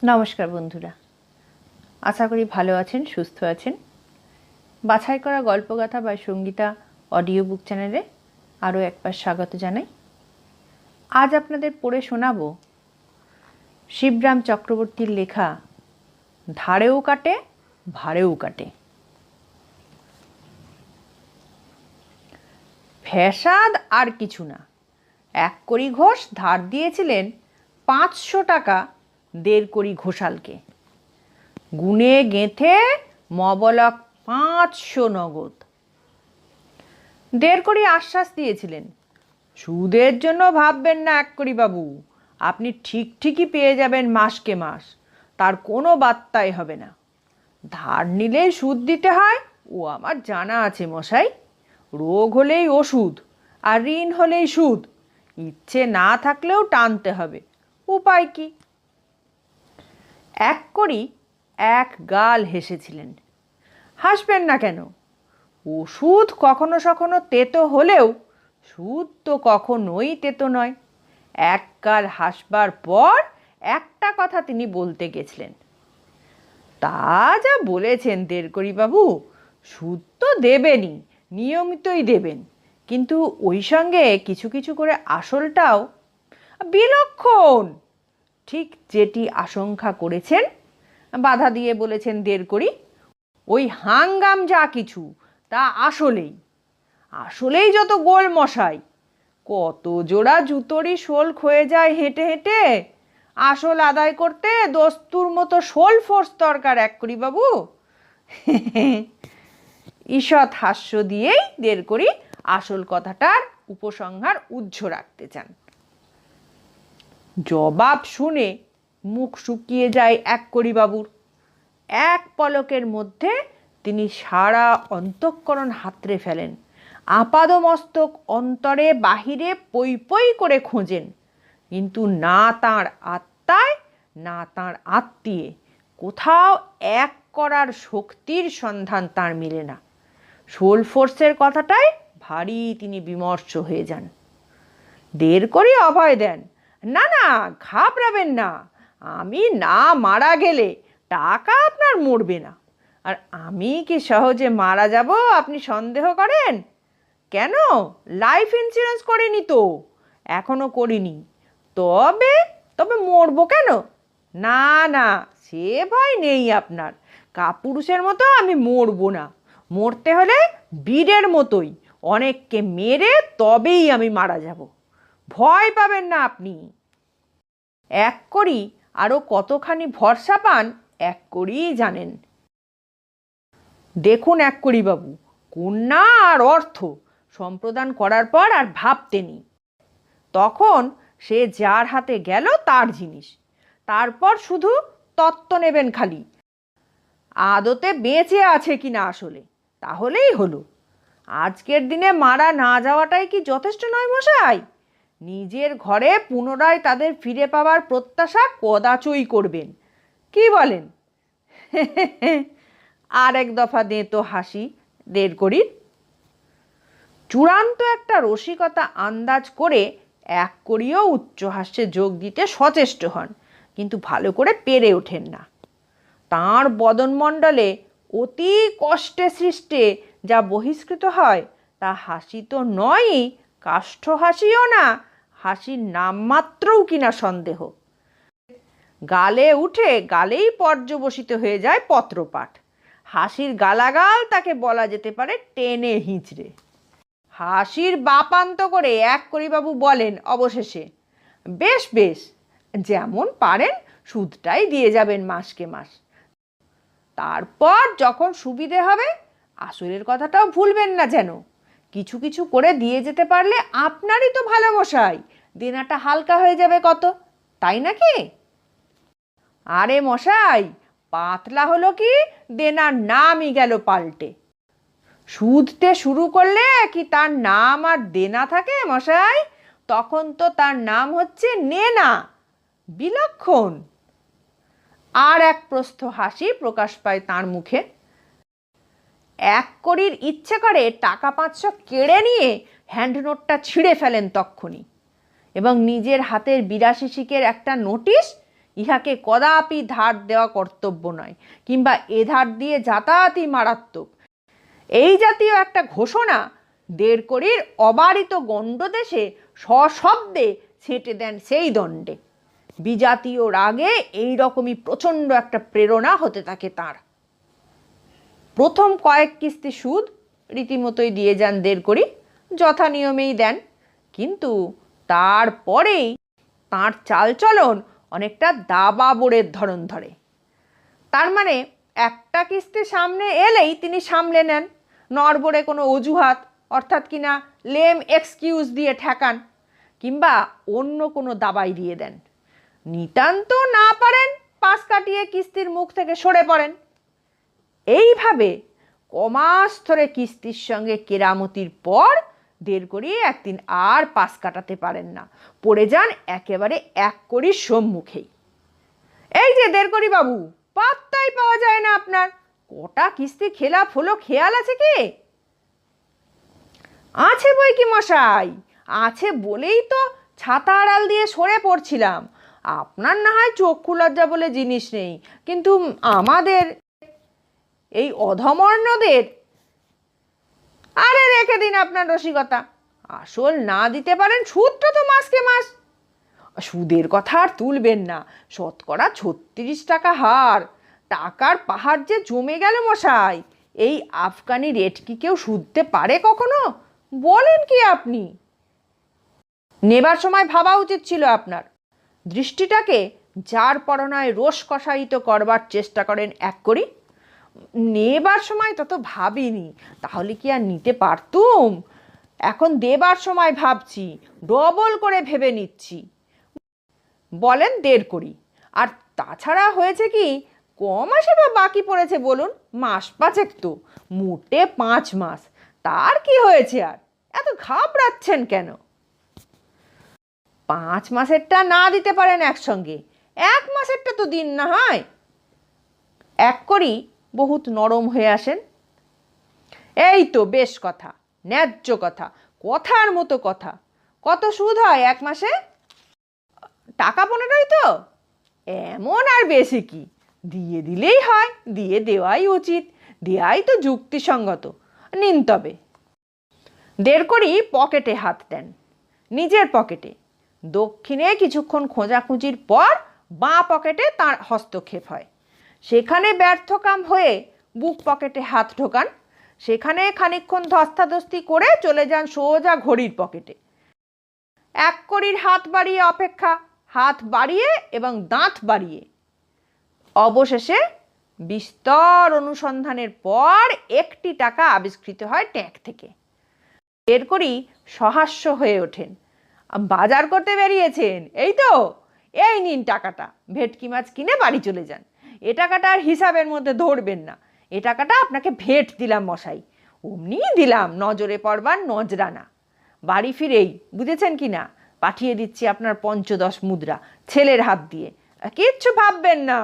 নমস্কার বন্ধুরা, আশা করি ভালো আছেন, সুস্থ আছেন। বাছাই করা গল্পগাথা বা সঙ্গীতা অডিও বুক চ্যানেলে আরও একবার স্বাগত জানাই। আজ আপনাদের পড়ে শোনাব শিবরাম চক্রবর্তীর লেখা ধারেও কাটে ভারেও কাটে। ফ্যাসাদ আর কিছু না। 1 কড়ি ঘোষ ধার দিয়েছিলেন 500 টাকা 1.5 কড়ি ঘোষালকে। গুনে গেঁথে মবলক 500 নগদ। 1.5 কড়ি আশ্বাস দিয়েছিলেন, সুদের জন্য ভাববেন না 1 কড়ি বাবু, আপনি ঠিকই পেয়ে যাবেন মাসকে মাস, তার কোনো বার্তাই হবে না। ধার নিলেই সুদ দিতে হয় ও আমার জানা আছে মশাই। রোগ হলেই ওষুধ আর ঋণ হলেই সুদ, ইচ্ছে না থাকলেও টানতে হবে, উপায় কি? 1 কড়ি এক গাল হেসেছিলেন। হাসবেন না কেন? ওষুধ কখনো সখনো তেতো হলেও সুদ তো কখনোই তেতো নয়। এক গাল হাসবার পর একটা কথা তিনি বলতে গেছিলেন, তা যা বলেছেন 1.5 কড়ি বাবু, সুদ তো দেবেনই, নিয়মিতই দেবেন, কিন্তু ওই সঙ্গে কিছু কিছু করে আসলটাও। বিলক্ষণ! ঠিক যেটি আশঙ্কা করেছেন। বাধা দিয়ে বলেছেন 1.5 কড়ি, ওই হাঙ্গাম যা কিছু তা আসলেই যত গোল মশাই। কত জোড়া জুতোরই শোল ক্ষয়ে যায় হেঁটে হেঁটে। আসল আদায় করতে দস্তুর মতো শোল ফোর্স দরকার 1 কড়ি বাবু। ঈষৎ হাস্য দিয়েই 1.5 কড়ি আসল কথাটার উপসংহার উজ্জ্ব রাখতে চান। জবাব শুনে মুখ শুকিয়ে যায় 1 কড়ি বাবুর। এক পলকের মধ্যে তিনি সারা অন্তঃকরণ হাতড়ে ফেলেন, আপাদমস্তক অন্তরে বাহিরে পই পই করে খোঁজেন, কিন্তু না তাঁর আত্মায় না তাঁর আত্মীয়ে কোথাও এক করার শক্তির সন্ধান তাঁর মিলে না। শোল ফোর্সের কথাটায় ভারী তিনি বিমর্ষ হয়ে যান। 1.5 কড়ি অভয় দেন, না না, ঘাবড়াবেন না, আমি না মারা গেলে টাকা আপনার মরবে না। আর আমি কি সহজে মারা যাব আপনি সন্দেহ করেন? কেন, লাইফ ইন্স্যুরেন্স করিনি তো, এখনো করিনি। তবে তবে মরবো কেন? না না, সে ভয় নেই আপনার। কাপুরুষের মতো আমি মরবো না। মরতে হলে বীরের মতোই অনেককে মেরে তবেই আমি মারা যাব। ভয় পাবেন না আপনি। 1 কড়ি আরও কতখানি ভরসা পান 1 কড়িই জানেন। দেখুন 1 কড়ি বাবু, কন্যা আর অর্থ সম্প্রদান করার পর আর ভাবতে নেই। তখন সে যার হাতে গেল তার জিনিস, তারপর শুধু তত্ত্ব নেবেন খালি, আদতে বেঁচে আছে কিনা আসলে, তাহলেই হলো। আজকের দিনে মারা না যাওয়াটাই কি যথেষ্ট নয় মশাই? নিজের ঘরে পুনরায় তাদের ফিরে পাওয়ার প্রত্যাশা কদাচই করবেন, কি বলেন? আর এক দফা দে তো হাসি 1.5 কড়ির। চূড়ান্ত একটা রসিকতা আন্দাজ করে 1 কড়িও উচ্চহাস্যে যোগ দিতে সচেষ্ট হন, কিন্তু ভালো করে পেরে ওঠেন না। তাঁর বদনমণ্ডলে অতি কষ্টে সৃষ্টে যা বহিষ্কৃত হয় তা হাসি তো নয়ই, কাষ্ঠ হাসিও না, হাসির নামমাত্রও কিনা সন্দেহ। গালে উঠে গালেই পর্যবসিত হয়ে যায় পত্রপাঠ। হাসির গালাগাল তাকে বলা যেতে পারে টেনে হিঁচড়ে। হাসির বাপান্ত করে 1 কড়ি বাবু বলেন অবশেষে, বেশ বেশ, যেমন পারেন সুদটাই দিয়ে যাবেন মাসকে মাস। তারপর যখন সুবিধে হবে আসলের কথাটাও ভুলবেন না যেন। কিছু কিছু করে দিয়ে যেতে পারলে আপনারই তো ভালো মশাই, দেনাটা হালকা হয়ে যাবে কত, তাই নাকি? আরে মশাই, পাতলা হলো কি দেনার নামই গেল পাল্টে। সুদতে শুরু করলে কি তার নাম আর দেনা থাকে মশাই? তখন তো তার নাম হচ্ছে নেনা। বিলক্ষণ! আর এক প্রস্থ হাসি প্রকাশ পায় তাঁর মুখে। 1 কড়ির ইচ্ছে করে টাকা 500 কেড়ে নিয়ে হ্যান্ডনোটটা ছিঁড়ে ফেলেন তক্ষুনি, এবং নিজের হাতের 82 শিকের একটা নোটিশ ইহাকে কদাপি ধার দেওয়া কর্তব্য নয়, কিংবা এ ধার দিয়ে যাতায়াতই মারাত্মক, এই জাতীয় একটা ঘোষণা দেড়কড়ির অবারিত গণ্ডদেশে সশব্দে ছেঁটে দেন সেই দণ্ডে। বিজাতীয় রাগে এই রকমই প্রচণ্ড একটা প্রেরণা হতে থাকে তার। প্রথম কয়েক কিস্তি সুদ রীতিমতোই দিয়ে যান দেড়কড়ি, যথা নিয়মেই দেন, কিন্তু তারপরেই তাঁর চালচলন অনেকটা দাবা বোড়ের ধরন ধরে। তার মানে একটা কিস্তি সামনে এলেই তিনি সামলে নেন, নড়বড়ে কোনো অজুহাত অর্থাৎ কিনা লেম এক্সকিউজ দিয়ে ঠেকান, কিংবা অন্য কোনো দাবাই দিয়ে দেন। নিতান্ত না পারেন পাশ কাটিয়ে কিস্তির মুখ থেকে সরে পড়েন। এইভাবে কমাস ধরে কিস্তির সঙ্গে কেরামতির পর দেড়কড়ি একদিন আর পাশ কাটাতে পারেন না, পড়ে যান একেবারে এককড়ির সম্মুখেই। এই যে দেড়কড়ি বাবু, পাত্তাই পাওয়া যায় না আপনার, কটা কিস্তি খেলাপ হলো খেয়াল আছে কি? আছে বই কি মশাই, আছে বলেই তো ছাতা আড়াল দিয়ে সরে পড়ছিলাম। আপনার না হয় চক্ষু লজ্জা বলে জিনিস নেই, কিন্তু আমাদের এই অধমর্ণদের, আরে রেখে দিন আপনার রসিকতা। আসল না দিতে পারেন, সুদটা তো মাসকে মাস। সুদের কথা আর তুলবেন না, শতকরা 36 টাকা হার। টাকার পাহাড় যে জমে গেল মশাই, এই আফগানি রেট কি কেউ শুধতে পারে কখনো? বলেন কি আপনি? নেবার সময় ভাবা উচিত ছিল আপনার। দৃষ্টিটাকে যার পরনায় রোষ কষায়িত করবার চেষ্টা করেন এককড়ি। নেবার সময় তত ভাবিনি, তাহলে কি আর নিতে পারতুম? এখন দেবার সময় ভাবছি, ডবল করে ভেবে নিচ্ছি, বলেন দেড়কড়ি। আর তাছাড়া হয়েছে কি, কম মাসে বা বাকি পড়েছে বলুন? মাস পাঁচেক তো, মোটে 5 মাস। তার কি হয়েছে আর, এত ঘাবড়াচ্ছেন কেন? 5 মাসেরটা না দিতে পারেন একসঙ্গে, 1 মাসেরটা তো দিন না হয়। এককড়ি বহুত নরম হয়ে আসেন। এই তো বেশ কথা, ন্যায্য কথা, কথার মতো কথা। কত সুদ হয় 1 মাসে? টাকা 15ই তো। এমন আর বেশি কি, দিয়ে দিলেই হয়, দিয়ে দেওয়াই উচিত, দেওয়াই তো যুক্তিসঙ্গত। নিন তবে। দেড়কড়ি পকেটে হাত দেন, নিজের পকেটে। দক্ষিণে কিছুক্ষণ খোঁজাখুঁজির পর বাঁ পকেটে তার হস্তক্ষেপ হয়। সেখানে ব্যর্থকাম হয়ে বুক পকেটে হাত ঢোকান। সেখানে খানিকক্ষণ ধস্তাধস্তি করে চলে যান সোজা ঘড়ির পকেটে। এককড়ির হাত বাড়িয়ে অপেক্ষা, হাত বাড়িয়ে এবং দাঁত বাড়িয়ে। অবশেষে বিস্তর অনুসন্ধানের পর 1টি টাকা আবিষ্কৃত হয় ট্যাঙ্ক থেকে। দেড়কড়ি সহাস্য হয়ে ওঠেন। বাজার করতে বেরিয়েছেন এই তো? এই নিন টাকাটা, ভেটকি মাছ কিনে বাড়ি চলে যান। এ টাকাটা আর হিসাবের মধ্যে ধরবেন না, এ টাকাটা আপনাকে ভেট দিলাম মশাই, অমনি দিলাম, নজরে পড়বার নজরানা। বাড়ি ফিরেই, বুঝেছেন কি না, পাঠিয়ে দিচ্ছি আপনার 5-10 মুদ্রা ছেলের হাত দিয়ে, কিচ্ছু ভাববেন না।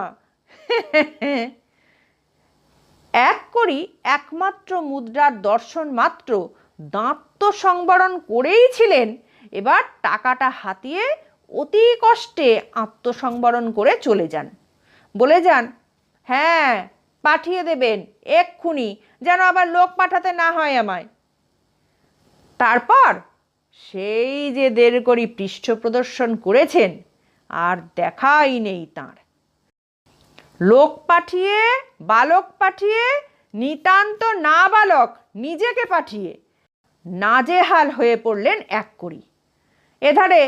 এককড়ি একমাত্র মুদ্রার দর্শন মাত্র দাঁত তো সংবরণ করেই ছিলেন, এবার টাকাটা হাতিয়ে অতি কষ্টে আত্মসংবরণ করে চলে যান। বলে যান, হ্যাঁ পাঠিয়ে দেবেন এক্ষুনি, যেন আবার লোক পাঠাতে না হয় আমায়। তারপর সেই যে দেড়কড়ি পৃষ্ঠ প্রদর্শন করেছেন, আর দেখাই নেই তাঁর। লোক পাঠিয়ে, বালক পাঠিয়ে, নিতান্ত না বালক নিজেকে পাঠিয়ে নাজেহাল হয়ে পড়লেন এককড়ি। এধারে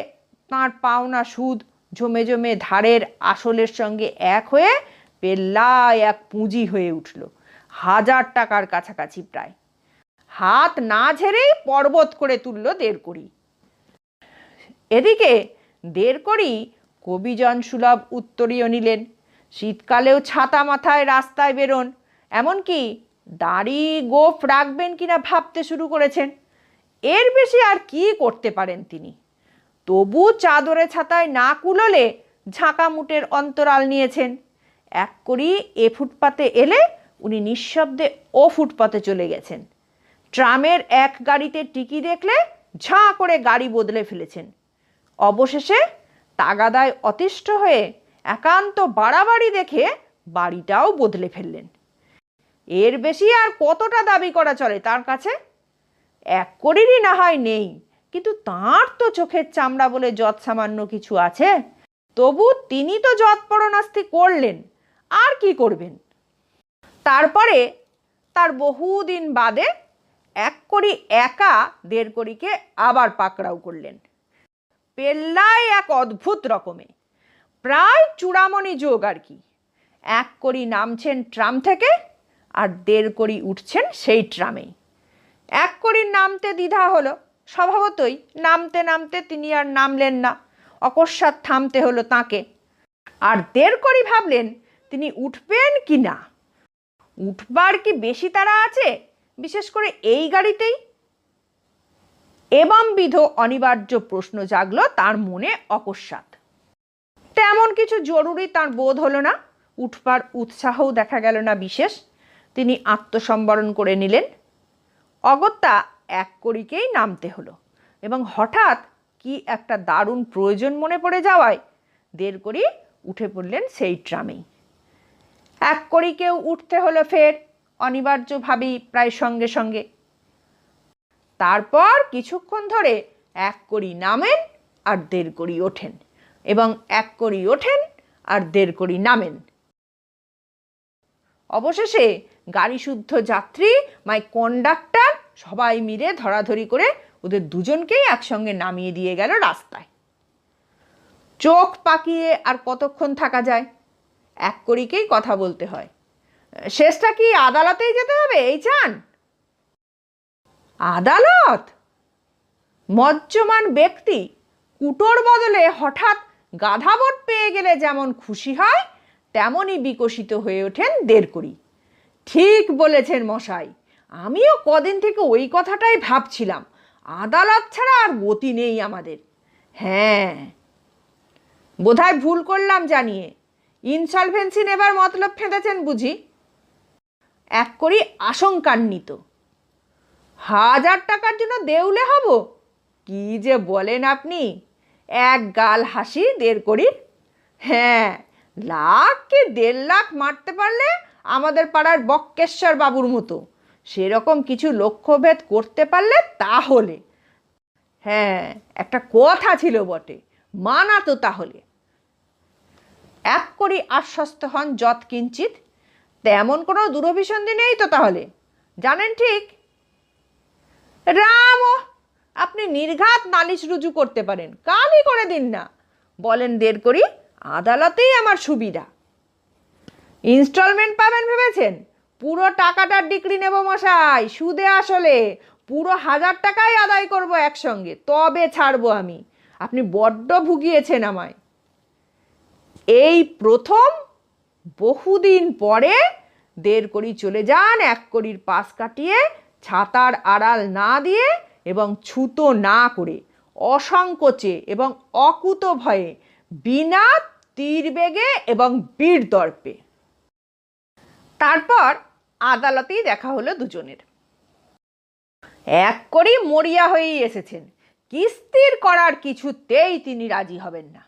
তাঁর পাওনা সুদ জমে জমে ধারের আসলের সঙ্গে এক হয়ে পেল্লায় এক পুঁজি হয়ে উঠল, 1000 টাকার কাছাকাছি প্রায়। হাত না ঝেড়েই পর্বত করে তুলল দেড়কড়ি। এদিকে দেড়কড়ি কবিজন সুলভ উত্তরীয় নিলেন। শীতকালেও ছাতা মাথায় রাস্তায় বেরোন, এমনকি দাড়ি গোঁফ রাখবেন কিনা ভাবতে শুরু করেছেন। এর বেশি আর কি করতে পারেন তিনি? তবু চাদরে ছাতায় না কুলোলে ঝাঁকামুটের অন্তরাল নিয়েছেন। এককড়ি এ ফুটপাতে এলে উনি নিঃশব্দে ও ফুটপাতে চলে গেছেন। ট্রামের এক গাড়িতে টিকি দেখলে ঝাঁ করে গাড়ি বদলে ফেলেছেন। অবশেষে তাগাদায় অতিষ্ঠ হয়ে একান্ত বাড়াবাড়ি দেখে বাড়িটাও বদলে ফেললেন। এর বেশি আর কতটা দাবি করা চলে তার কাছে? এক কড়িরই না হয় নেই, কিন্তু তাঁর তো চোখের চামড়া বলে যৎ সামান্য কিছু আছে। তবু তিনি তো যৎপরণাস্তি করলেন, আর কি করবেন? তারপরে তার বহুদিন বাদে এক কড়ি একা 1.5 কড়িকে আবার পাকড়াও করলেন। পেল্লায় এক অদ্ভুত রকমে, প্রায় চূড়ামণি যোগ আর কি। 1 কড়ি নামছেন ট্রাম থেকে, আর 1.5 কড়ি উঠছেন সেই ট্রামেই। 1 কড়ির নামতে দ্বিধা হলো, স্বভাবতই নামতে নামতে তিনি আর নামলেন না, অকস্মাৎ থামতে হলো তাঁকে। আর 1.5 কড়ি ভাবলেন তিনি উঠবেন কি না। উঠবার কি বেশি তাড়া আছে, বিশেষ করে এই গাড়িতেই? এবংবিধ অনিবার্য প্রশ্ন জাগলো তার মনে অকস্মাৎ। তেমন কিছু জরুরি তার বোধ হলো না, উঠবার উৎসাহও দেখা গেল না বিশেষ। তিনি আত্মসম্বরণ করে নিলেন। অগত্যা 1 কড়িকেই নামতে হলো, এবং হঠাৎ কি একটা দারুণ প্রয়োজন মনে পড়ে যাওয়ায় 1.5 কড়ি উঠে পড়লেন সেই ট্রামেই। 1 কড়িকেও উঠতে হলো ফের, অনিবার্যভাবেই, প্রায় সঙ্গে সঙ্গে। তারপর কিছুক্ষণ ধরে 1 কড়ি নামেন আর 1.5 কড়ি ওঠেন, এবং 1 কড়ি ওঠেন আর 1.5 কড়ি নামেন। অবশেষে গাড়ি শুদ্ধ যাত্রী, মাই কন্ডাক্টর সবাই মিলে ধরাধরি করে ওদের দুজনকেই একসঙ্গে নামিয়ে দিয়ে গেল রাস্তায়। চোখ পাকিয়ে আর কতক্ষণ থাকা যায়? 1 কড়িকেই কথা বলতে হয়। শেষটা কি আদালতেই যেতে হবে, এই চান? আদালত? মজ্জমান ব্যক্তি কুটোর বদলে হঠাৎ গাধাবট পেয়ে গেলে যেমন খুশি হয়, তেমনই বিকশিত হয়ে ওঠেন 1.5 কড়ি। ঠিক বলেছেন মশাই, আমিও কদিন থেকে ওই কথাটাই ভাবছিলাম। আদালত ছাড়া আর গতি নেই আমাদের। হ্যাঁ, বোধহয় ভুল করলাম জানিয়ে। ইনসলভেন্সি নেবার মতলব ফেঁদেছেন বুঝি? 1 কড়ি আশঙ্কান্বিত। 1000 টাকার জন্য দেউলে হব? কি যে বলেন আপনি! এক গাল হাসি 1.5 কড়ির। হ্যাঁ, লাখ কি 1.5 লাখ মারতে পারলে আমাদের পাড়ার বক্কেশ্বর বাবুর মতো সেরকম কিছু লক্ষ্যভেদ করতে পারলে তাহলে। হ্যাঁ, একটা কথা ছিল বটে, মানা তো তাহলে। 1 কড়ি আশ্বস্ত হন যৎকিঞ্চিৎ। তেমন কোনো দুরভিসন্ধি নেই তো তাহলে? জানেন ঠিক। রাম, আপনি নির্ঘাত নালিশ রুজু করতে পারেন, কালই করে দিন না। বলেন 1.5 কড়ি, আদালতেই আমার সুবিধা। ইনস্টলমেন্ট পাবেন ভেবেছেন? পুরো টাকাটার ডিক্রি নেব মশাই, সুদে আসলে পুরো 1000 টাকাই আদায় করব একসঙ্গে, তবে ছাড়বো আমি। আপনি বড্ড ভুগিয়েছেন আমায়। এই প্রথম বহুদিন পরে 1.5 কড়ি চলে যান 1 কড়ির পাশ কাটিয়ে, ছাতার আড়াল না দিয়ে এবং ছুতো না করে, অসংকোচে এবং অকুত ভয়ে, বিনা তীর বেগে এবং বীর দর্পে। তারপর আদালতেই দেখা হলো দুজনের। 1 কড়ি মরিয়া হয়েই এসেছেন, কিস্তির করার কিছুতেই তিনি রাজি হবেন না।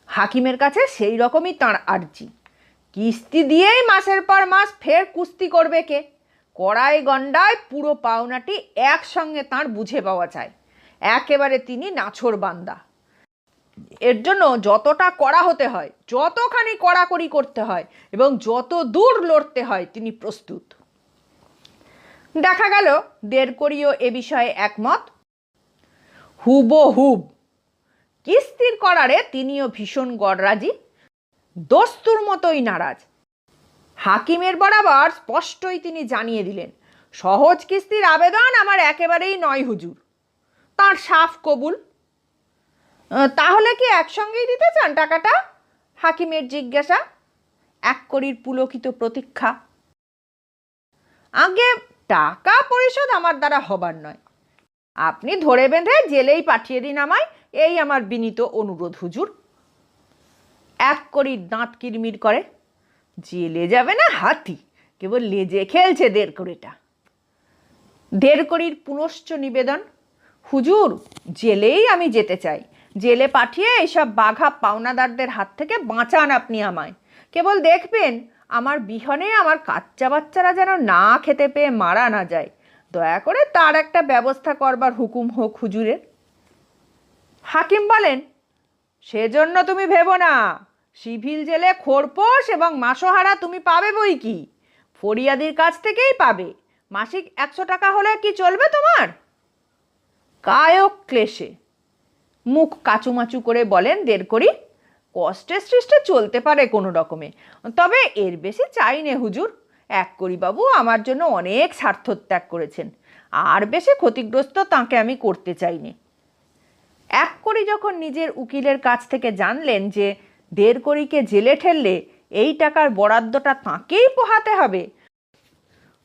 হাকিমের কাছে সেই রকমই তাঁর আর্জি। কিস্তি দিয়েই মাসের পর মাস ফের কুস্তি করবে কে? কড়াই গন্ডায় পুরো পাওনাটি একসঙ্গে তাঁর বুঝে পাওয়া চাই। একেবারে তিনি নাছোড় বান্দা। এর জন্য যতটা কড়া হতে হয়, যতখানি কড়াকড়ি করতে হয় এবং যত দূর লড়তে হয়, তিনি প্রস্তুত। দেখা গেল 1.5 কড়িও এ বিষয়ে একমত। হুবহুব কিস্তির করারে তিনিও ভীষণ গড়রাজি, দস্তুর মতোই নারাজ। হাকিমের বরাবর স্পষ্টই তিনি জানিয়ে দিলেন, সহজ কিস্তির আবেদন আমার একেবারেই নয় হুজুর। তাঁর সাফ কবুল। তাহলে কি একসঙ্গেই দিতে চান টাকাটা? হাকিমের জিজ্ঞাসা। 1 কড়ির পুলকিত প্রতীক্ষা। আগে টাকা পরিশোধ আমার দ্বারা হবার নয়, আপনি ধরে বেঁধে জেলেই পাঠিয়ে দিন আমায়, এই আমার বিনীত অনুরোধ হুজুর। 1 কড়ির দাঁত কিরমির করে। জেলে যাবে না হাতি, কেবল লেজে খেলছে 1.5 কড়িটা। 1.5 কড়ির পুনশ্চ নিবেদন, হুজুর জেলেই আমি যেতে চাই, জেলে পাঠিয়ে এইসব বাঘা পাওনাদারদের হাত থেকে বাঁচান আপনি আমায়। কেবল দেখবেন আমার বিহনে আমার কাচ্চা বাচ্চারা যেন না খেতে পেয়ে মারা না যায়। দয়া করে তার একটা ব্যবস্থা করবার হুকুম হোক হুজুরের। হাকিম বলেন, সেজন্য তুমি ভেবো না। সিভিল জেলে খোরপোশ এবং মাসোহারা তুমি পাবে বই কি, ফরিয়াদির কাছ থেকেই পাবে। মাসিক 100 টাকা হলে কি চলবে তোমার? কায়ক ক্লেশে মুখ কাচুমাচু করে বলেন দেরকড়ি, কষ্টে সৃষ্টে চলতে পারে কোনো রকমে, তবে এর বেশি চাই নে হুজুর। বাবু আমার জন্য অনেক স্বার্থত্যাগ করেছেন, আর বেশি ক্ষতিগ্রস্ত তাঁকে আমি করতে চাইনি। যখন নিজের উকিলের কাছ থেকে জানলেন যে দেরকড়িকে জেলে ঠেললে এই টাকার বরাদ্দটা তাঁকেই পোহাতে হবে,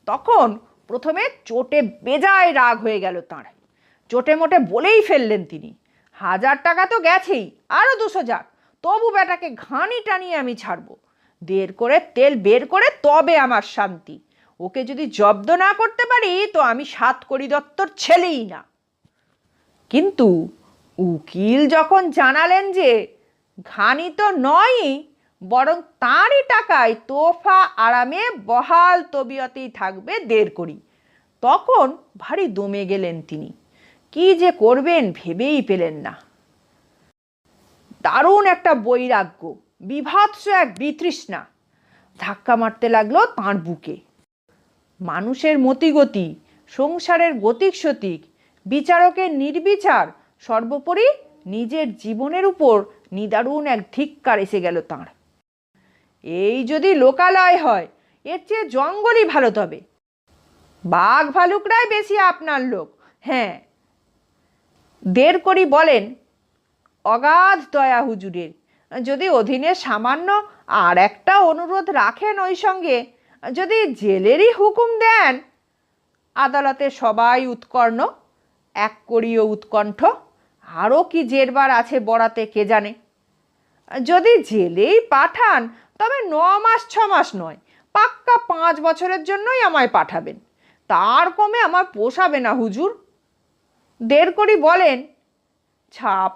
তখন প্রথমে চোটে বেজায় রাগ হয়ে গেল তাঁর। চোটে মোটে বলেই ফেললেন তিনি, 1000 টাকা তো গেছেই, আরও 200 যাক, তবু বেটাকে ঘানি টানিয়ে আমি ছাড়বো। করে তেল বের করে তবে আমার শান্তি। ওকে যদি জব্দ না করতে পারি তো আমি 7 কড়ি দত্তর ছেলেই না। কিন্তু উকিল যখন জানালেন যে ঘানি তো নয়ই, বরং তাঁরই টাকায় তোফা আরামে বহাল তবিয়তেই থাকবে দেরকড়ি, তখন ভারী দমে গেলেন তিনি। কি যে করবেন ভেবেই পেলেন না। দারুণ একটা বৈরাগ্য, বিভৎস এক বিতৃষ্ণা ধাক্কা মারতে লাগলো তাঁর বুকে। মানুষের মতিগতি, সংসারের গতিক সতিক, বিচারকের নির্বিচার, সর্বোপরি নিজের জীবনের উপর নিদারুণ এক ধিক্কার এসে গেল তাঁর। এই যদি লোকালয় হয়, এর চেয়ে জঙ্গলই ভালো। তবে বাঘ ভালুকরাই বেশি আপনার লোক। হ্যাঁ, দেরকড়ি বলেন, অগাধ দয়া হুজুরের, যদি অধীনে সামান্য আর একটা অনুরোধ রাখেন, ওই সঙ্গে যদি জেলেরই হুকুম দেন। আদালতে সবাই উৎকর্ণ, কড়িও উৎকণ্ঠ, আরও কি জেরবার আছে বরাতে কে জানে। যদি জেলেই পাঠান তবে 9 মাস 6 মাস নয়, পাক্কা 5 বছরের জন্যই আমায় পাঠাবেন, তার কমে আমার পোষাবে না হুজুর। দেরকড়ি বলেন,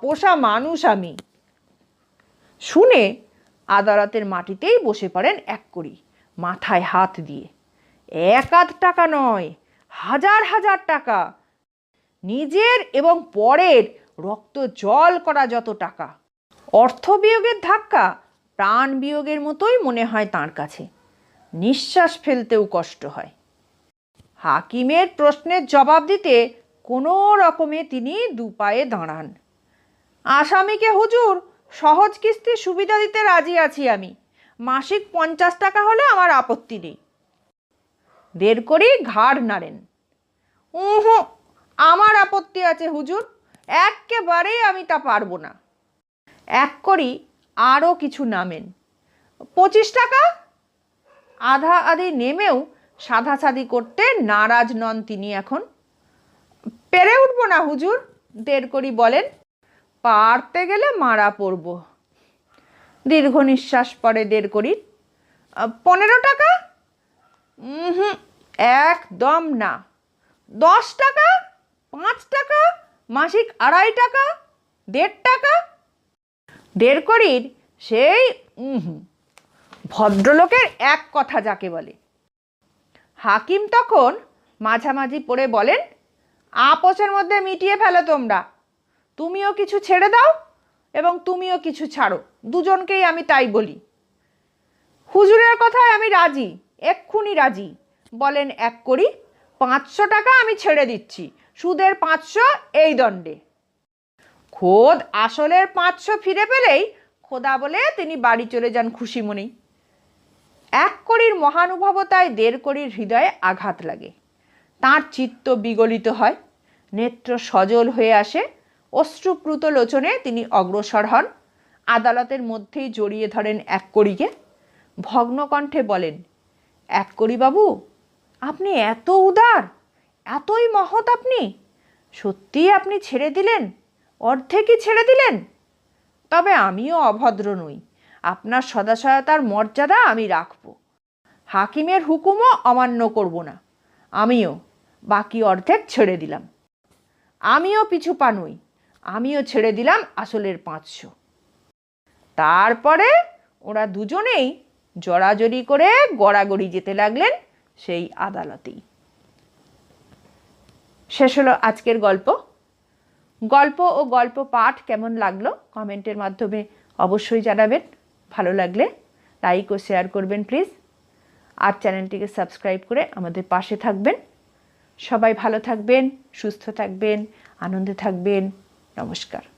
পোষা মানুষ আমি। শুনে আদালতের মাটিতেই বসে পড়েন কড়ি, মাথায় হাত দিয়ে। 1 টাকা নয়, হাজার হাজার টাকা, নিজের এবং পরের রক্ত জল করা যত টাকা। অর্থ বিয়োগের ধাক্কা প্রাণ বিয়োগের মতোই মনে হয় তাঁর কাছে, নিঃশ্বাস ফেলতেও কষ্ট হয়। হাকিমের প্রশ্নের জবাব দিতে কোনো রকমে তিনি 2 পায়ে দাঁড়ান। আসামিকে হুজুর সহজ কিস্তির সুবিধা দিতে রাজি আছি আমি, মাসিক 50 টাকা হলে আমার আপত্তি নেই। দেরকড়ি ঘাড় নাড়েন, আমার আপত্তি আছে হুজুর, একেবারেই আমি তা পারবো না। কড়ি আরও কিছু নামেন, 25 টাকা। আধা আধি নেমেও সাধাসাধি করতে নারাজ নন তিনি এখন। পেরে উঠবো না হুজুর, দেরকড়ি বলেন, পারতে গেলে মারা পড়ব। দীর্ঘ নিঃশ্বাস পড়ে দেরকড়ি। 15 টাকা? একদম না। 10 টাকা? 5 টাকা? মাসিক 2.5 টাকা? 1.5 টাকা? দেরকড়ির সেই ভদ্রলোকের এক কথা যাকে বলে। হাকিম তখন মাঝামাঝি পড়ে বলেন, আপোষের মধ্যে মিটিয়ে ফেলো তোমরা, তুমিও কিছু ছেড়ে দাও এবং তুমিও কিছু ছাড়ো, দুজনকেই আমি তাই বলি। হুজুরের কথায় আমি রাজি, এক্ষুনি রাজি, বলেন কড়ি। 500 টাকা আমি ছেড়ে দিচ্ছি, সুদের 500 এই দণ্ডে। খোদ আসলের 500 ফিরে পেলেই খোদা বলে তিনি বাড়ি চলে যান খুশি মনেই। কড়ির মহানুভবতায় দেরকড়ির হৃদয়ে আঘাত লাগে, তাঁর চিত্ত বিগলিত হয়, নেত্র সজল হয়ে আসে, অশ্রুপ্লুত লোচনে তিনি অগ্রসর হন। আদালতের মধ্যেই জড়িয়ে ধরেন কড়িকে, ভগ্ন কণ্ঠে বলেন, কড়ি বাবু, আপনি এত উদার, এতই মহৎ, আপনি সত্যিই আপনি ছেড়ে দিলেন, অর্ধেকই ছেড়ে দিলেন। তবে আমিও অভদ্র নই, আপনার সদাশয়তার মর্যাদা আমি রাখব, হাকিমের হুকুমও অমান্য করব না। আমিও বাকি অর্ধেক ছেড়ে দিলাম। আমিও পিছু পা নই, আমিও ছেড়ে দিলাম আসলের 500। তারপরে ওরা দুজনেই জড়াজড়ি করে গড়াগড়ি যেতে লাগলেন সেই আদালতেই। শেষ হলো আজকের গল্প। গল্প ও গল্প পাঠ কেমন লাগলো কমেন্টের মাধ্যমে অবশ্যই জানাবেন। ভালো লাগলে লাইক ও শেয়ার করবেন প্লিজ। আর চ্যানেলটিকে সাবস্ক্রাইব করে আমাদের পাশে থাকবেন। সবাই ভালো থাকবেন, সুস্থ থাকবেন, আনন্দে থাকবেন। নমস্কার।